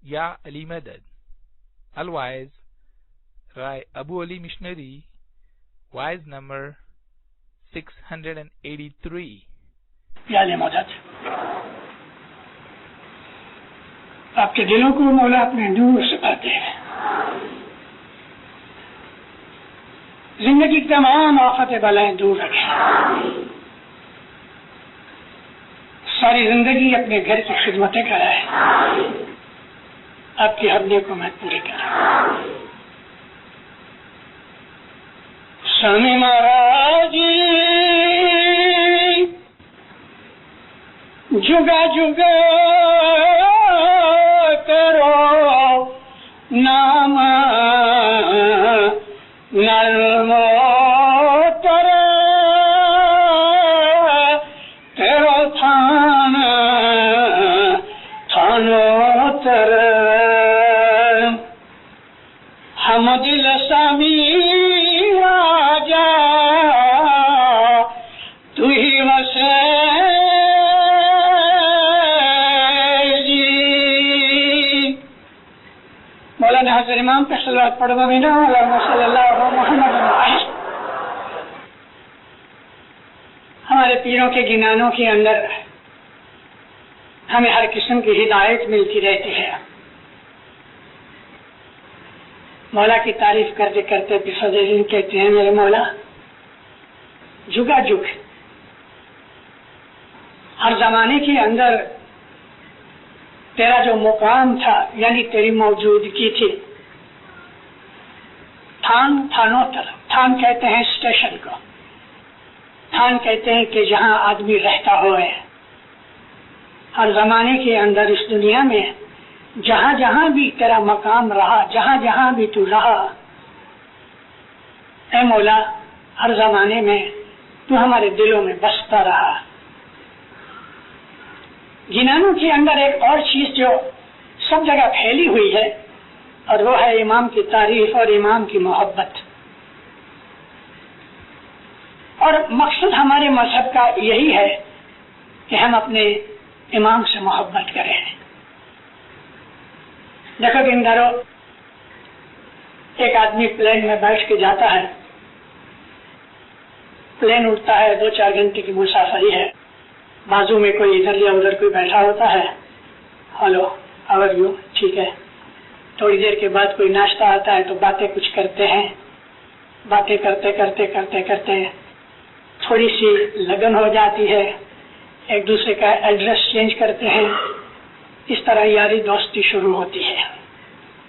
Ya Ali Madad. Otherwise, Rai Abu Ali Missionary, wise number 683. یا علی مدد، آپ کے دلوں کو مولا اپنے نور سے بھر دے، زندگی کی تمام آفت بلائیں دور رکھے، ساری زندگی اپنے گھر کی خدمتیں کرائے، آپ کی ہر نیکومت پوری کرے۔ سامی مہاراجی جگا جگا کرو نام نرمو تر تیرو تھان تھانو تر ہم دل سامی راجا تو ہی وسے مولانا حضرت امام پہ صلوات پڑھو مینا اللہم صلی اللہ علیہ محمد۔ ہمارے پیروں کے گنانوں کے اندر ہمیں ہر قسم کی ہدایت ملتی رہتی ہے۔ مولا کی تعریف کرتے کرتے فضیلین کہتے ہیں میرے مولا جگا جگ ہر زمانے کے اندر تیرا جو مقام تھا یعنی تیری موجودگی تھی، تھان تھانوتر، تھان کہتے ہیں اسٹیشن کو، تھان کہتے ہیں کہ جہاں آدمی رہتا ہوئے، ہر زمانے کے اندر اس دنیا میں جہاں جہاں بھی تیرا مقام رہا، جہاں جہاں بھی تو رہا، اے مولا ہر زمانے میں تو ہمارے دلوں میں بستا رہا۔ گنانوں کے اندر ایک اور چیز جو سب جگہ پھیلی ہوئی ہے اور وہ ہے امام کی تعریف اور امام کی محبت، اور مقصد ہمارے مذہب کا یہی ہے کہ ہم اپنے امام سے محبت کریں۔ دیکھو بندرو، ایک آدمی پلین میں بیٹھ کے جاتا ہے، پلین اڑتا ہے، 2-4 گھنٹے کی مسافری ہے، بازو میں کوئی ادھر یا ادھر کوئی بیٹھا ہوتا ہے، ہلو ہاؤ آر یو، ٹھیک ہے، تھوڑی دیر کے بعد کوئی ناشتہ آتا ہے تو باتیں کچھ کرتے ہیں، باتیں کرتے کرتے کرتے کرتے تھوڑی سی لگن ہو جاتی ہے، ایک دوسرے کا ایڈریس چینج کرتے ہیں، اس طرح یاری دوستی شروع ہوتی ہے۔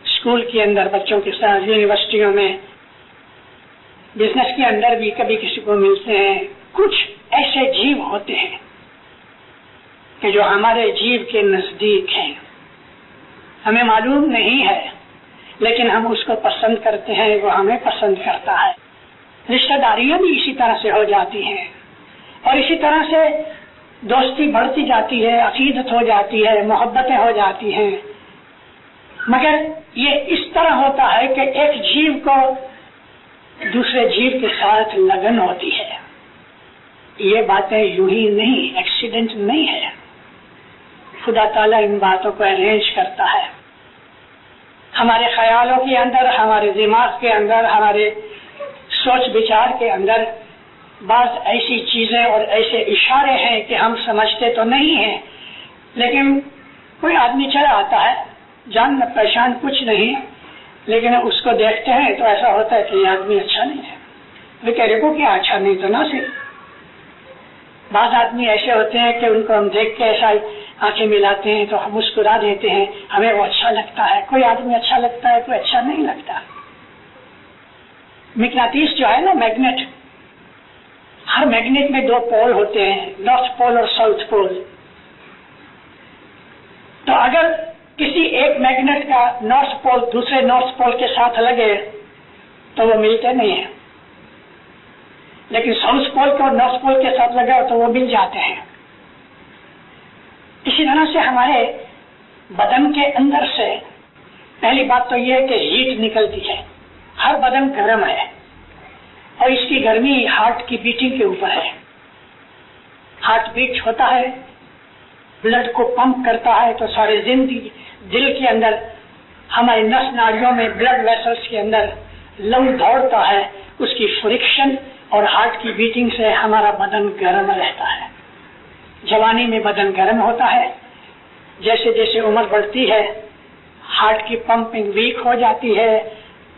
اسکول کے اندر بچوں کے ساتھ، یونیورسٹیوں میں، بزنس کے اندر بھی کبھی کسی کو ملتے ہیں۔ کچھ ایسے جیو ہوتے ہیں کہ جو ہمارے جیو کے نزدیک ہیں، ہمیں معلوم نہیں ہے لیکن ہم اس کو پسند کرتے ہیں، وہ ہمیں پسند کرتا ہے۔ رشتہ داریاں بھی اسی طرح سے ہو جاتی ہیں اور اسی طرح سے دوستی بڑھتی جاتی ہے، عقیدت ہو جاتی ہے، محبتیں ہو جاتی ہیں، مگر یہ اس طرح ہوتا ہے کہ ایک جیو کو دوسرے جیو کے ساتھ لگن ہوتی ہے۔ یہ باتیں یوں ہی نہیں، ایکسیڈنٹ نہیں ہے، خدا تعالیٰ ان باتوں کو ارینج کرتا ہے۔ ہمارے خیالوں کے اندر، ہمارے دماغ کے اندر، ہمارے سوچ بچار کے اندر بعض ایسی چیزیں اور ایسے اشارے ہیں کہ ہم سمجھتے تو نہیں ہیں، لیکن کوئی آدمی چلا آتا ہے، جان پہچان کچھ نہیں، لیکن اس کو دیکھتے ہیں تو ایسا ہوتا ہے کہ یہ آدمی اچھا نہیں ہے، وہ کہہ رہے کو کیا اچھا نہیں تو نہ صرف۔ بعض آدمی ایسے ہوتے ہیں کہ ان کو ہم دیکھ کے ایسا آنکھیں ملاتے ہیں تو ہم مسکرا دیتے ہیں، ہمیں وہ اچھا لگتا ہے۔ کوئی آدمی اچھا لگتا ہے، کوئی اچھا نہیں لگتا۔ مقناطیس جو ہے نا، میگنیٹ، ہر میگنیٹ میں 2 پول ہوتے ہیں، نارتھ پول اور ساؤتھ پول۔ تو اگر کسی ایک میگنیٹ کا نارتھ پول دوسرے نارتھ پول کے ساتھ لگے تو وہ ملتے نہیں ہیں، لیکن ساؤتھ پول کو نارتھ پول کے ساتھ لگا تو وہ مل جاتے ہیں۔ اسی طرح سے ہمارے بدن کے اندر سے پہلی بات تو یہ ہے کہ ہیٹ نکلتی ہے، ہر بدن گرم ہے اور اس کی گرمی ہارٹ کی بیٹنگ کے اوپر ہے۔ ہارٹ بیٹ ہوتا ہے، بلڈ کو پمپ کرتا ہے تو سارے دل کے اندر ہمارے نس ناڑیوں میں بلڈ ویسلس کے اندر لہو دوڑتا ہے، اس کی فرکشن اور ہارٹ کی بیٹنگ سے ہمارا بدن گرم رہتا ہے. جوانی میں بدن گرم ہوتا ہے، جیسے جیسے عمر بڑھتی ہے ہارٹ کی پمپنگ ویک ہو جاتی ہے،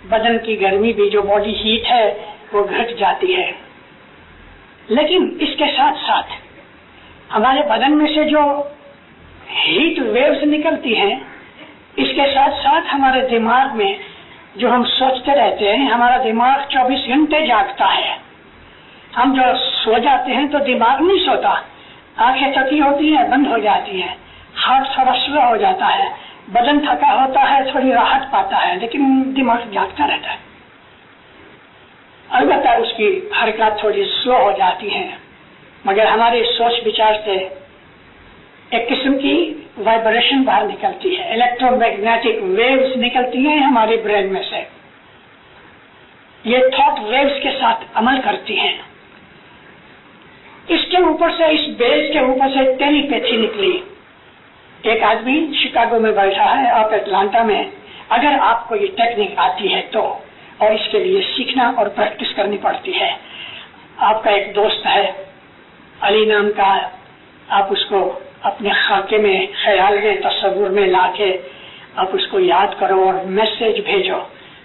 بدن کی گرمی بھی جو باڈی ہیٹ ہے وہ گھٹ جاتی ہے. لیکن اس کے ساتھ ساتھ ہمارے بدن میں سے جو ہیٹ ویوز نکلتی ہیں، اس کے ساتھ ساتھ ہمارے دماغ میں جو ہم سوچتے رہتے ہیں، ہمارا دماغ 24 گھنٹے جاگتا ہے. ہم جو سو جاتے ہیں تو دماغ نہیں سوتا، آنکھیں تھکی ہوتی ہیں بند ہو جاتی ہیں، ہارٹ تھوڑا سلو ہو جاتا ہے، بدن تھکا ہوتا ہے تھوڑی راحت پاتا ہے، لیکن دماغ جاگتا رہتا ہے. البتہ اس کی حرکات تھوڑی سلو ہو جاتی ہیں، مگر ہمارے سوچ بچار سے ایک قسم کی وائبریشن باہر نکلتی ہے، الیکٹرو میگنیٹک ویوز نکلتی ہیں ہمارے برین میں سے. یہ تھاٹ ویوز کے ساتھ عمل کرتی ہیں. اس کے اوپر سے، اس بیس کے اوپر سے ٹیلی پیتھی نکلی. ایک آدمی شکاگو میں بیٹھا ہے، آپ اٹلانٹا میں. اگر آپ کو یہ ٹیکنیک آتی ہے تو، اور اس کے لیے سیکھنا اور پریکٹس کرنی پڑتی ہے. آپ کا ایک دوست ہے علی نام کا، آپ اس کو اپنے خاکے میں، خیال میں، تصور میں لا کے آپ اس کو یاد کرو اور میسج بھیجو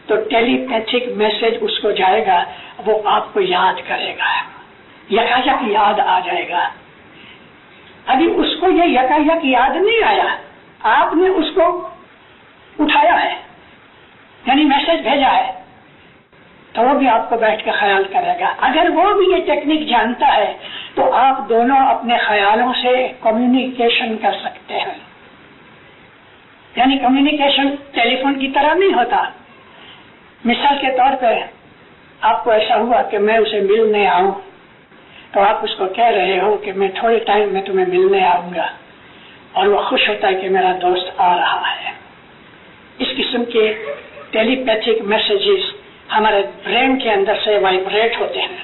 تو ٹیلی پیتھک میسج اس کو جائے گا، وہ آپ کو یاد کرے گا، یکایک یاد آ جائے گا. ابھی اس کو یہ یکایک یاد نہیں آیا، آپ نے اس کو اٹھایا ہے، یعنی میسج بھیجا ہے، تو وہ بھی آپ کو بیٹھ کے خیال کرے گا. اگر وہ بھی یہ ٹیکنیک جانتا ہے تو آپ دونوں اپنے خیالوں سے کمیونیکیشن کر سکتے ہیں. یعنی کمیونیکیشن ٹیلی فون کی طرح نہیں ہوتا. مثال کے طور پہ آپ کو ایسا ہوا کہ میں اسے ملنے آؤں، تو آپ اس کو کہہ رہے ہو کہ میں تھوڑے ٹائم میں تمہیں ملنے آؤں گا، اور وہ خوش ہوتا ہے کہ میرا دوست آ رہا ہے. اس قسم کے ٹیلی پیتھک میسیجز ہمارے برین کے اندر سے وائبریٹ ہوتے ہیں.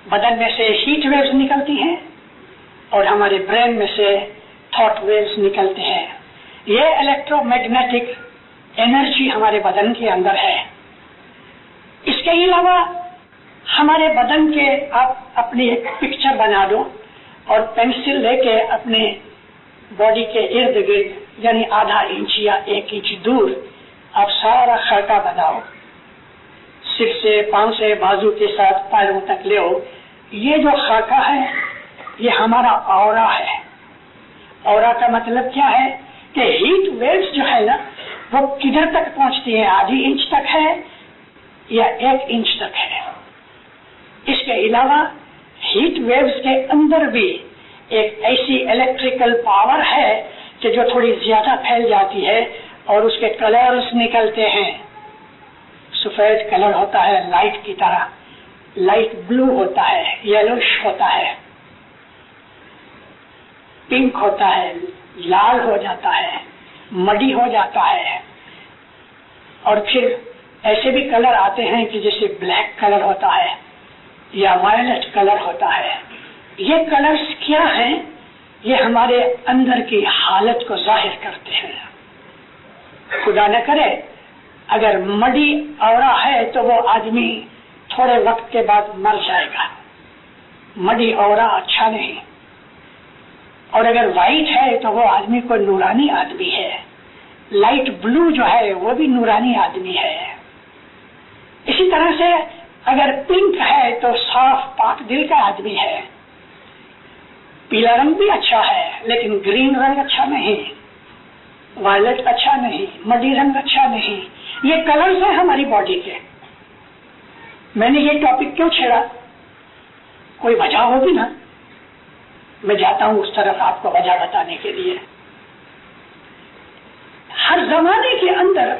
بدن میں سے ہیٹ ویوز نکلتی ہیں اور ہمارے برین میں سے تھاٹ ویوز نکلتے ہیں. یہ الیکٹرو میگنیٹک انرجی ہمارے بدن کے اندر ہے. اس کے علاوہ ہمارے بدن کے آپ اپنی ایک پکچر بنا دو اور پینسل لے کے اپنے باڈی کے ارد گرد، یعنی آدھا انچ یا 1 انچ دور آپ سارا خرقہ بناؤ. سر سے، پاؤں سے، بازو کے ساتھ پیروں تک لے آؤ. یہ جو خاکہ ہے یہ ہمارا اورا ہے. اورا کا مطلب کیا ہے کہ ہیٹ ویوز جو ہے نا وہ کدھر تک پہنچتی ہے، آدھی انچ تک ہے یا 1 انچ تک ہے. اس کے علاوہ ہیٹ ویوز کے اندر بھی ایک ایسی الیکٹریکل پاور ہے کہ جو تھوڑی زیادہ پھیل جاتی ہے اور اس کے کلرز نکلتے ہیں. سفید کلر ہوتا ہے لائٹ کی طرح، لائٹ بلو ہوتا ہے، یلوش ہوتا ہے، پنک ہوتا ہے، لال ہو جاتا ہے، مڈی ہو جاتا ہے. اور پھر ایسے بھی کلر آتے ہیں کہ جیسے بلیک کلر ہوتا ہے یا وائلٹ کلر ہوتا ہے. یہ کلرز کیا ہیں؟ یہ ہمارے اندر کی حالت کو ظاہر کرتے ہیں. خدا نہ کرے اگر مڈی اورا ہے تو وہ آدمی تھوڑے وقت کے بعد مر جائے گا. مڈی اورا اچھا نہیں. اور اگر وائٹ ہے تو وہ آدمی کو نورانی آدمی ہے. لائٹ بلو جو ہے وہ بھی نورانی آدمی ہے. اسی طرح سے اگر پنک ہے تو صاف پاک دل کا آدمی ہے. پیلا رنگ بھی اچھا ہے لیکن گرین رنگ اچھا نہیں، وائلٹ اچھا نہیں، مڈی رنگ اچھا نہیں. یہ کلرز ہیں ہماری باڈی کے. میں نے یہ ٹاپک کیوں چھیڑا؟ کوئی وجہ ہوگی نا. میں جاتا ہوں اس طرف آپ کو وجہ بتانے کے لیے. ہر زمانے کے اندر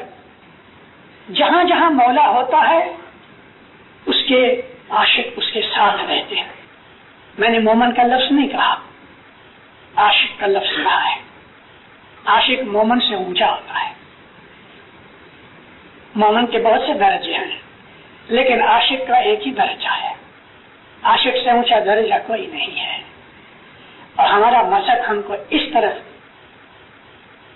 جہاں جہاں مولا ہوتا ہے اس کے عاشق اس کے ساتھ رہتے ہیں. میں نے مومن کا لفظ نہیں کہا، عاشق کا لفظ کہا ہے. عاشق مومن سے اونچا ہوتا ہے. مومن کے بہت سے درجے ہیں لیکن عاشق کا ایک ہی درجہ ہے. عاشق سے اونچا درجہ کوئی نہیں ہے. اور ہمارا مذہب ہم کو اس طرف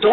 2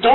2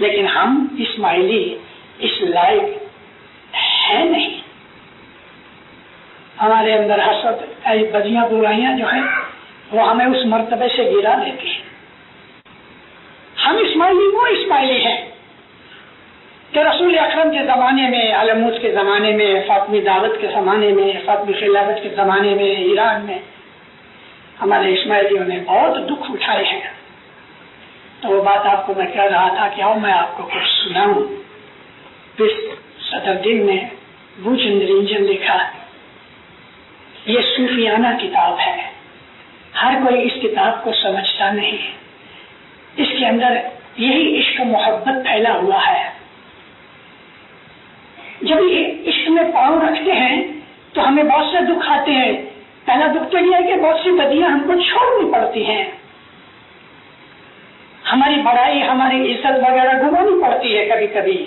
لیکن ہم اسماعیلی اس لائق ہے نہیں. ہمارے اندر حسد بدیاں برائیاں جو ہیں وہ ہمیں اس مرتبے سے گرا دیتی ہیں. ہم اسماعیلی وہ اسماعیلی ہیں کہ رسول اکرم کے زمانے میں، علموت کے زمانے میں، فاطمی دعوت کے زمانے میں، فاطمی خلافت کے زمانے میں، ایران میں ہمارے اسماعیلیوں نے بہت دکھ اٹھائے ہیں. تو وہ بات آپ کو میں کہہ رہا تھا کہ آؤ میں آپ کو کچھ سناؤں. اس صدرالدین نے بوچندرینجن لکھا. یہ صوفیانہ کتاب ہے، ہر کوئی اس کتاب کو سمجھتا نہیں. اس کے اندر یہی عشق محبت پھیلا ہوا ہے. جب یہ عشق میں پاؤں رکھتے ہیں تو ہمیں بہت سے دکھ آتے ہیں. پہلا دکھ تو یہ ہے کہ بہت سی بدیاں ہم کو چھوڑنی پڑتی ہیں، ہماری بڑائی، ہماری عزت وغیرہ گنوانی پڑتی ہے، کبھی کبھی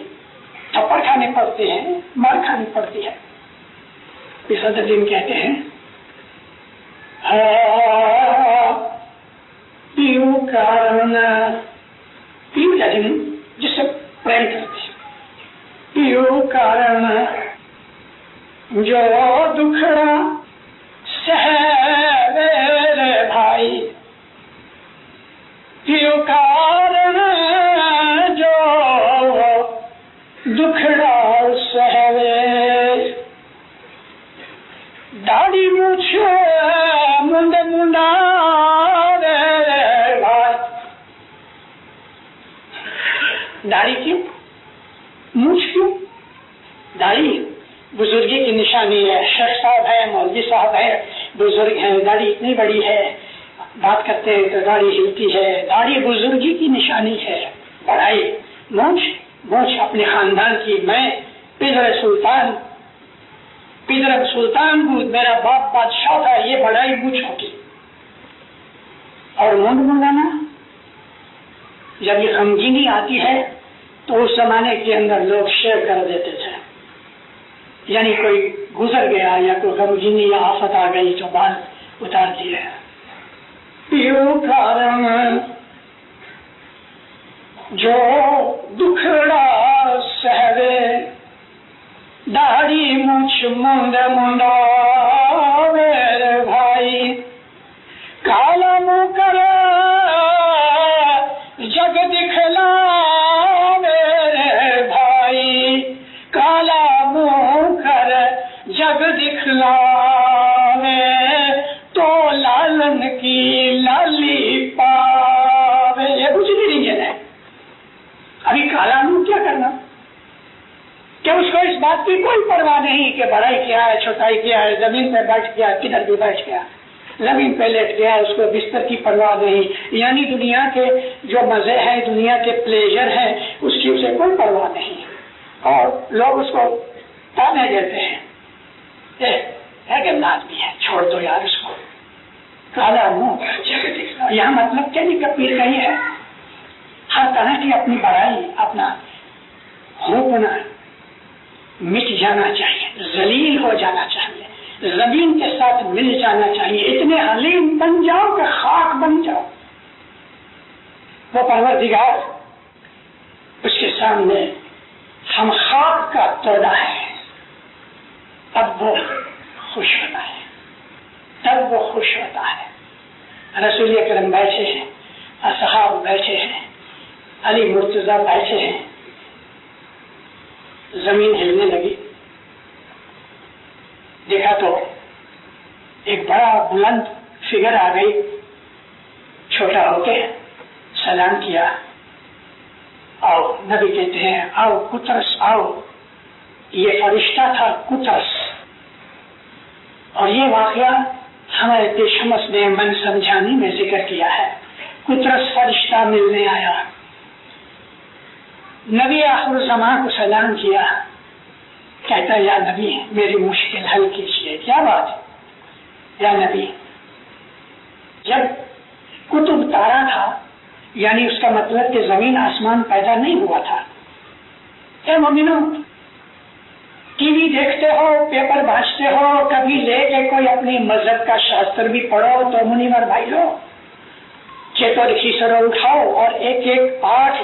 تھپڑ کھانے پڑتے ہیں، مار کھانی پڑتی ہے. صدرالدین کہتے ہیں پیو کارن، پیو لازم جس سے پریم کرتے ہیں. پیو کارن جو دکھڑا سہے رے بھائی، پیو کارن جو دکھڑا سہے، داڑھی مونچھ منڈ منڈا رے بھائی. داڑھی کیوں، مونچھ کیوں؟ داڑھی بزرگی کی نشانی ہے. شیخ صاحب ہے، مولوی صاحب ہے، بزرگ ہیں، داڑھی اتنی بڑی ہے، بات کرتے ہیں تو داڑھی ہلتی ہے. داڑھی بزرگی کی نشانی ہے. بڑائی مونچھ اپنے خاندان کی. میں پدر سلطان بود، میرا باپ بادشاہ تھا، یہ بڑائی مونچھ ہوگی. اور مونڈ منڈانا، جب یہ غمگینی آتی ہے تو اس زمانے کے اندر لوگ شیو کر دیتے تھے. یعنی کوئی گزر گیا یا کوئی غمگینی یا آفت آ گئی تو بال اتار دیے. پیو کارن جو دکھڑا سہوے، داڑھی مونچھ منڈ منڈا میرے بھائی. کالا منہ کر جگ دکھلا میرے بھائی، کالا منہ کر جگ دکھلا تو لالن کی لالی پاوے. یہ کچھ نہیں ہے. ابھی کالا منہ کیا کرنا کہ اس کو اس بات کی کوئی پرواہ نہیں کہ بڑائی کیا ہے، چھوٹائی کیا ہے، زمین پہ بیٹھ گیا، کدھر بھی بیٹھ گیا، زمین پہ لیٹ گیا، اس کو بستر کی پرواہ نہیں. یعنی دنیا کے جو مزے ہیں، دنیا کے پلیجر ہیں، اس کی اسے کوئی پرواہ نہیں. اور لوگ اس کو تانے دیتے ہیں، آدمی ہے، چھوڑ دو یار اس کو. کالا منہ جگ دکھلا، یہاں مطلب کیا نہیں کہ پیر کہیں ہے. ہر طرح کی اپنی بڑائی، اپنا ہونا مٹ جانا چاہیے، ذلیل ہو جانا چاہیے، زمین کے ساتھ مل جانا چاہیے. اتنے حلیم بن جاؤ کہ خاک بن جاؤ. وہ پروردگار، اس کے سامنے ہم خاک کا توڑا ہے، اب وہ خوش ہوتا ہے، تب وہ خوش ہوتا ہے. رسول اکرم بیٹھے ہیں، اصحاب بیٹھے ہیں، علی مرتضیٰ بیٹھے ہیں. زمین ہلنے لگی، دیکھا تو ایک بڑا بلند فگر آ گئی، چھوٹا ہو کے سلام کیا. آؤ، نبی کہتے ہیں آؤ کترس آؤ. یہ فرشتہ تھا کترس. اور یہ واقعہ ہمارے پیشمس نے من سمجھانے میں ذکر کیا ہے. کترس فرشتہ ملنے آیا، نبی آخر زمان کو سلام کیا، کہتا یا نبی میری مشکل حل کیجیے. کیا بات؟ یا نبی جب کتب تارا تھا، یعنی اس کا مطلب کہ زمین آسمان پیدا نہیں ہوا تھا. اے مومنو، ٹی وی دیکھتے ہو، پیپر بھاجتے ہو، کبھی لے کے کوئی اپنی مذہب کا شاستر بھی پڑھو تو منیور بھائی لو، چیتو لکھی سرو اٹھاؤ اور ایک ایک پاٹھ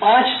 5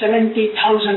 70,000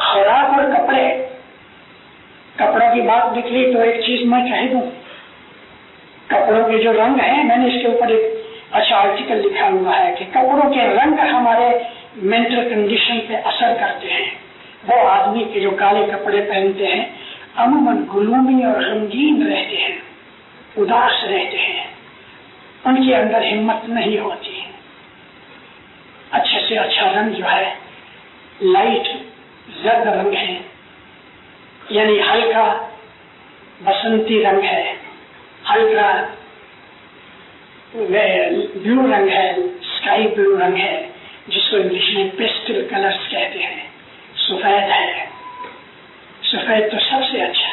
خوراک اور کپڑے، کپڑوں کی بات نکلی تو ایک چیز میں کہہ دوں، کپڑوں کے جو رنگ ہیں، میں نے اس کے اوپر ایک اچھا آرٹیکل لکھا ہوا ہے کہ کپڑوں کے رنگ ہمارے مینٹل کنڈیشن پہ اثر کرتے ہیں۔ وہ آدمی کے جو کالے کپڑے پہنتے ہیں عموماً گلومی اور غمگین رہتے ہیں، اداس رہتے ہیں، ان کے اندر ہمت نہیں ہوتی۔ اچھے سے اچھا رنگ جو ہے لائٹ زرد رنگ ہے، یعنی ہلکا بسنتی رنگ ہے، ہلکا بلو رنگ ہے، اسکائی بلو رنگ ہے، جس کو انگلش میں پیسٹل کلرز کہتے ہیں۔ سفید ہے، سفید تو سب سے اچھا۔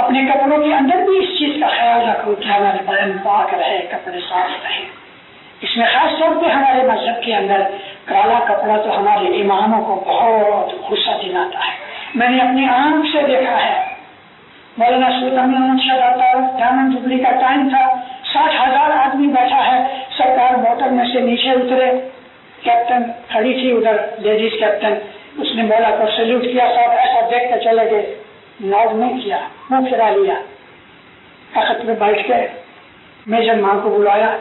اپنے کپڑوں کے اندر بھی اس چیز کا خیال رکھو کہ ہمارے بدن پاک رہے، کپڑے صاف رہے۔ اس میں خاص طور پہ ہمارے مذہب کے اندر کالا کپڑا تو ہمارے اماموں کو بہت غصہ دلاتا ہے۔ میں نے اپنی آنکھ سے دیکھا ہے، مولانا سلطان محمد شاہ ڈائمنڈ جبلی کا ٹائم تھا، 60,000 آدمی بیٹھا ہے، سرکار موٹر میں سے نیچے اترے، کیپٹن کھڑی تھی ادھر لیڈیز کیپٹن، اس نے مولا کو سیلوٹ کیا، صاحب ایسا دیکھ کے چلے گئے، ناز نہیں کیا، منہ پھرا لیا، تخت میں بیٹھ کے میجر ماں کو بلایا۔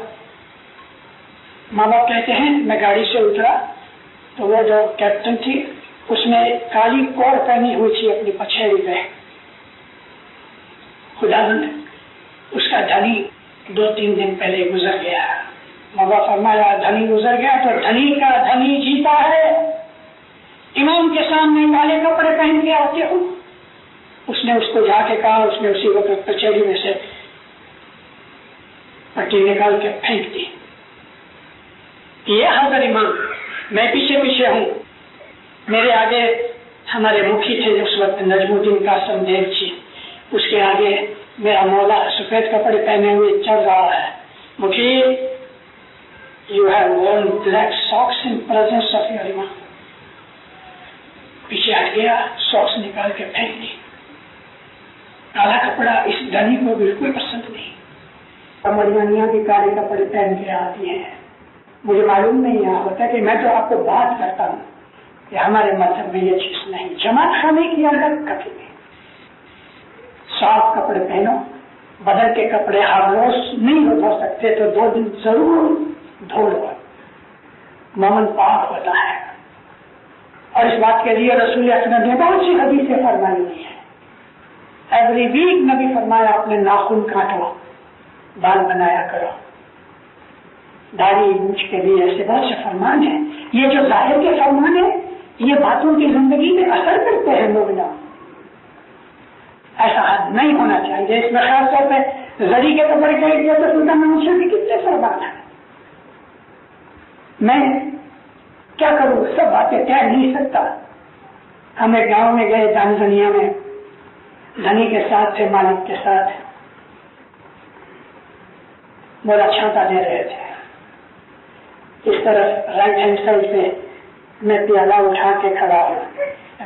ماں باپ کہتے ہیں میں گاڑی سے اترا تو وہ جو کیپٹن تھی اس نے کالی کوڑ پہنی ہوئی تھی اپنی پچھیڑی پہ، خداوند اس کا دھنی 2-3 دن پہلے گزر گیا۔ ماں باپ فرمایا دھنی گزر گیا تو دھنی کا دھنی جیتا ہے، امام کے سامنے کالے کپڑے پہن کے آتے ہو۔ اس نے اس کو جا کے کہا، اس نے اسی وقت کچہری میں سے پٹی نکال کے پھینک دی۔ یہ حاضر امام، میں پیچھے پیچھے ہوں، میرے آگے ہمارے مکھی تھے اس وقت نجم الدین قاسم دیو جی، اس کے آگے میرا مولا سفید کپڑے پہنے ہوئے چل رہا ہے۔ مکھی you have worn black socks in presence of your imam۔ پیچھے ہٹ گیا، ساکس نکال کے پھینک دی۔ کالا کپڑا اس دھنی کو بالکل پسند نہیں۔ کمریاں بھی کالے کپڑے پہن کے آتی ہیں، مجھے معلوم نہیں ہوتا کہ میں تو آپ کو بات کرتا ہوں کہ ہمارے مذہب میں یہ چیز نہیں، جماعت خانے کی اندر کبھی نہیں۔ صاف کپڑے پہنو، بدن کے کپڑے ہر روز نہیں دھو سکتے تو 2 دن ضرور دھو لو، مومن پاک ہوتا ہے۔ اور اس بات کے لیے رسول اکرم نے بہت سی حدیثیں فرمائی ہوئی ہیں۔ ایوری ویک نبی فرمایا اپنے ناخن کاٹو، بال بنایا کرو، داڑھی مونچھ کے لیے، ایسے بہت سے فرمان ہیں۔ یہ جو ظاہر کے فرمان ہیں یہ باتوں کی زندگی میں اثر کرتے ہیں مومنہ، ایسا حد نہیں ہونا چاہیے۔ اس میں خاص طور پہ زری کے کپڑے کے لیے تو سلطان محمد شاہ کے کتنے فرمان ہیں، میں کیا کروں، سب باتیں کہہ نہیں سکتا۔ ہم ایک گاؤں میں گئے تانزانیہ میں، دھنی کے ساتھ تھے، مالک کے ساتھ، مولا چھانتا دے رہے تھے، اس طرف رائٹ ہینڈ سائڈ پہ میں پیالہ اٹھا کے کھڑا ہوں،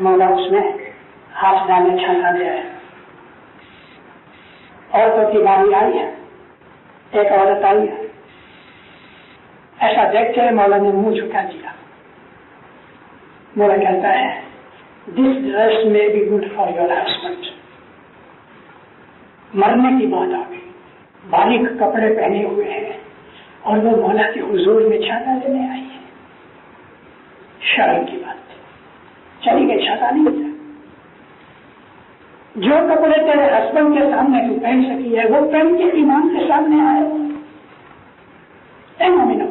مولا اس میں ہاتھ ڈالے چھانتا دے رہے۔ عورتوں کی باری آئی ہے، ایک عورت آئی ہے، ایسا دیکھ کے مولا نے منہ جھکا دیا۔ مولا کہتا ہے دس ڈریس میں be good for your husband. مرنے کی بات آ گئی، باریک کپڑے پہنے ہوئے ہیں اور وہ مولا کے حضور میں چھاتا لینے آئی ہے، شرم کی بات، چلی گئی، چھاتا نہیں ملا۔ جو کپڑے تیرے ہسبینڈ کے سامنے تو پہن سکی ہے وہ پہن کے امام کے سامنے آئے۔ اے مومنو،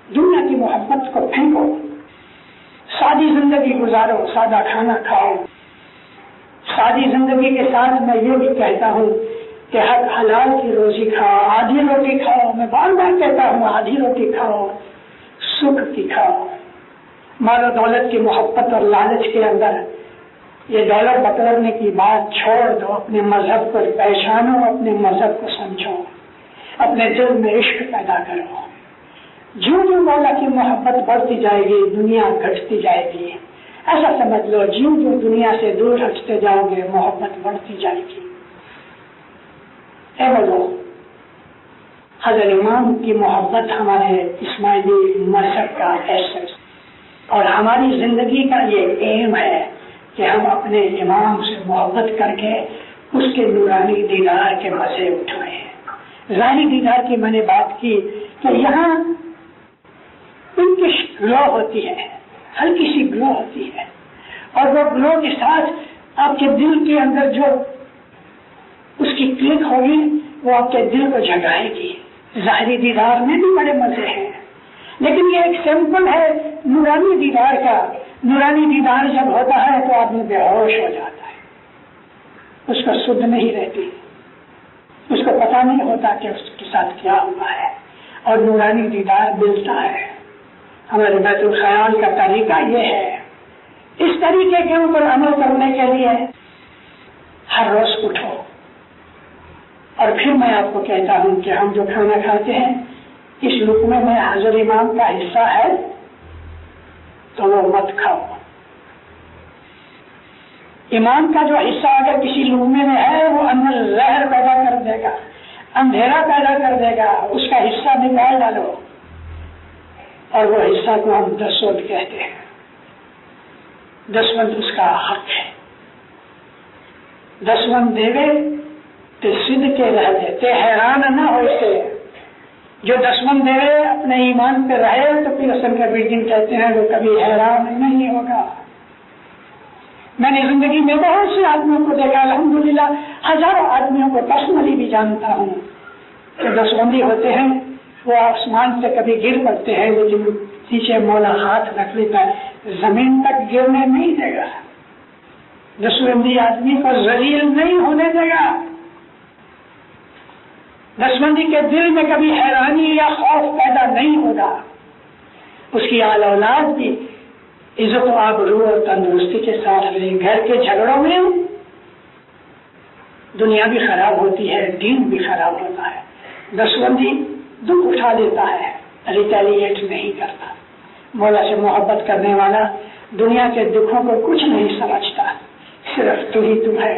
دنیا کی محبت کو پھینکو، سادی زندگی گزارو، سادہ کھانا کھاؤ۔ سادی زندگی کے ساتھ میں یہ بھی کہتا ہوں کہ ہر حلال کی روزی کھاؤ، آدھی روٹی کھاؤ، میں بار بار کہتا ہوں آدھی روٹی کھاؤ، سکھ کی کھاؤ۔ مال و دولت کی محبت اور لالچ کے اندر یہ ڈالر بٹورنے کی بات چھوڑ دو، اپنے مذہب کو پہچانو، اپنے مذہب کو سمجھو، اپنے دل میں عشق پیدا کرو۔ جو مولا کی محبت بڑھتی جائے گی دنیا گھٹتی جائے گی، ایسا سمجھ لو جو دنیا سے دور ہٹتے جاؤ گے محبت بڑھتی جائے گی۔ اے بولو، حضرت امام کی محبت ہمارے اسماعیلی مذہب کا ایسا اور ہماری زندگی کا یہ ایم ہے کہ ہم اپنے امام سے محبت کر کے اس کے نورانی دیدار کے مزے اٹھائیں. ظاہری دیدار کی میں نے بات کی کہ یہاں ان کی گلو ہوتی ہے، ہلکی سی گلو ہوتی ہے، اور وہ گلو کے ساتھ آپ کے دل کے اندر جو اس کی کلک ہوگی وہ آپ کے دل کو جگائے گی. ظاہری دیدار میں بھی بڑے مزے ہیں، لیکن یہ ایک سیمپل ہے نورانی دیدار کا. نورانی دیدار جب ہوتا ہے تو آدمی بے ہوش ہو جاتا ہے، اس کو سدھ نہیں رہتی، اس کو پتہ نہیں ہوتا کہ اس کے ساتھ کیا ہوا ہے. اور نورانی دیدار ملتا ہے. ہمارے بیت الخیال کا طریقہ یہ ہے. اس طریقے کے اوپر عمل کرنے کے لیے ہر روز اٹھو. اور پھر میں آپ کو کہتا ہوں کہ ہم جو کھانا کھاتے ہیں اس لقمے میں حضرت امام کا حصہ ہے تو وہ مت کھاؤ. امام کا جو حصہ اگر کسی لقمے میں ہے وہ اندر زہر پیدا کر دے گا، اندھیرا پیدا کر دے گا. اس کا حصہ نکال ڈالو. اور وہ حصہ کو ہم دسوند کہتے ہیں. دسوند اس کا حق ہے. دسوند دیوے تو سدھ کے رہ دیتے، حیران نہ ہو سے. جو دسوند دیوے اپنے ایمان پہ رہے تو پھر اصل کبیر دن کہتے ہیں وہ کبھی حیران نہیں ہوگا. میں نے زندگی میں بہت سے آدمیوں کو دیکھا، الحمدللہ ہزاروں آدمیوں کو پرسنلی بھی جانتا ہوں جو دسوندی ہوتے ہیں. وہ آسمان سے کبھی گر پڑتے ہیں لیکن پیچھے مولا ہاتھ رکھ لیتا ہے، زمین تک گرنے نہیں دے گا. دسوندی آدمی کو ذلیل نہیں ہونے دے گا. دسوندی کے دل میں کبھی حیرانی یا خوف پیدا نہیں ہوگا. اس کی آل اولاد بھی عزت و آبرو اور تندرستی کے ساتھ رہے. گھر کے جھگڑوں میں دنیا بھی خراب ہوتی ہے، دین بھی خراب ہوتا ہے. دسوندی دکھ اٹھا لیتا ہے، ریٹیلیٹ نہیں کرتا. مولا سے محبت کرنے والا دنیا کے دکھوں کو کچھ نہیں سمجھتا. صرف تو ہی تم ہے،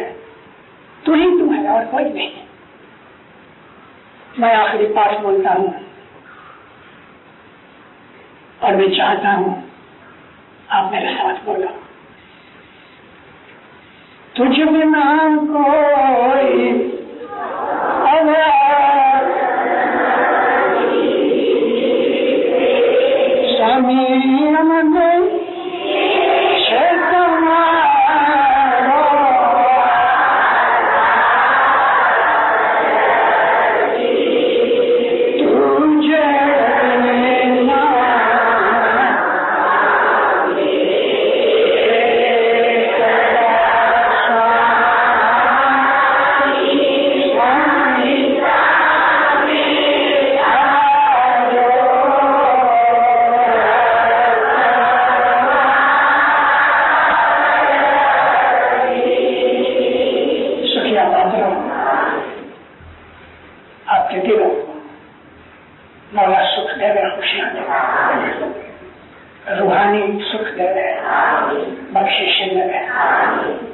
تو ہی تم ہے اور کوئی نہیں. میں آخری پاس بولتا ہوں اور میں چاہتا ہوں آپ میرے ساتھ بولو. تجھ بنا کوئی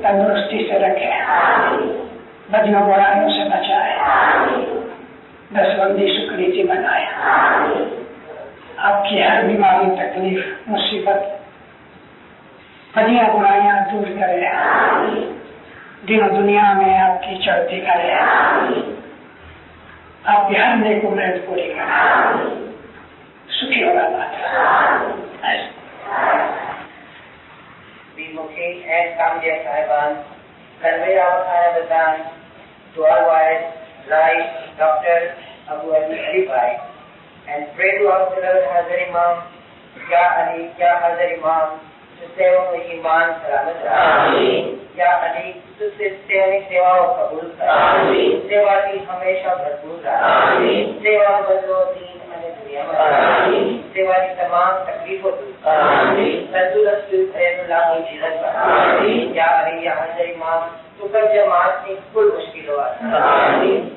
تندرستی سے رکھے، بدیوں برائیوں سے بچائے، دسوندی سکریتی بنائے. آپ کی ہر بیماری، تکلیف، مصیبت، بدیاں برائیاں دور کرے. دین و دنیا میں آپ کی چڑھتی کرے. آپ کی ہر نیک امید پوری کرے. سکھی اور آباد. Mukhi and Kamya Sahiban, convey our Sahiban to our wise, right, Dr. Abu Ali Bhai, and pray to our beloved Hazar Imam, Ya Ali, Ya Hazar Imam, سستے میں ایمان سلامت رہا. یا علی تجھ سے سیوا و قبول کر. سیوا کی ہمیشہ بھرپور رہا. سیوا بدلو دین میں دنیا میں. سیوا کی تمام تکلیفوں تندرست فیض اللہ کی عزت پر. یا علی یا حضر امام تو کر جماعت کی کل مشکلوں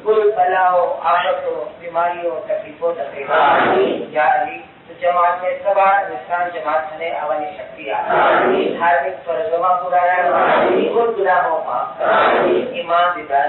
کل بلا ہو، آفت ہو، بیماری ہو، تکلیفوں تکلیف. یا علی جماعت میں سبا انسان جماعت نے اوانی شکتی آئی. دھارمک فرضوں پورا خود گناہوں معاف. ایمان دیدار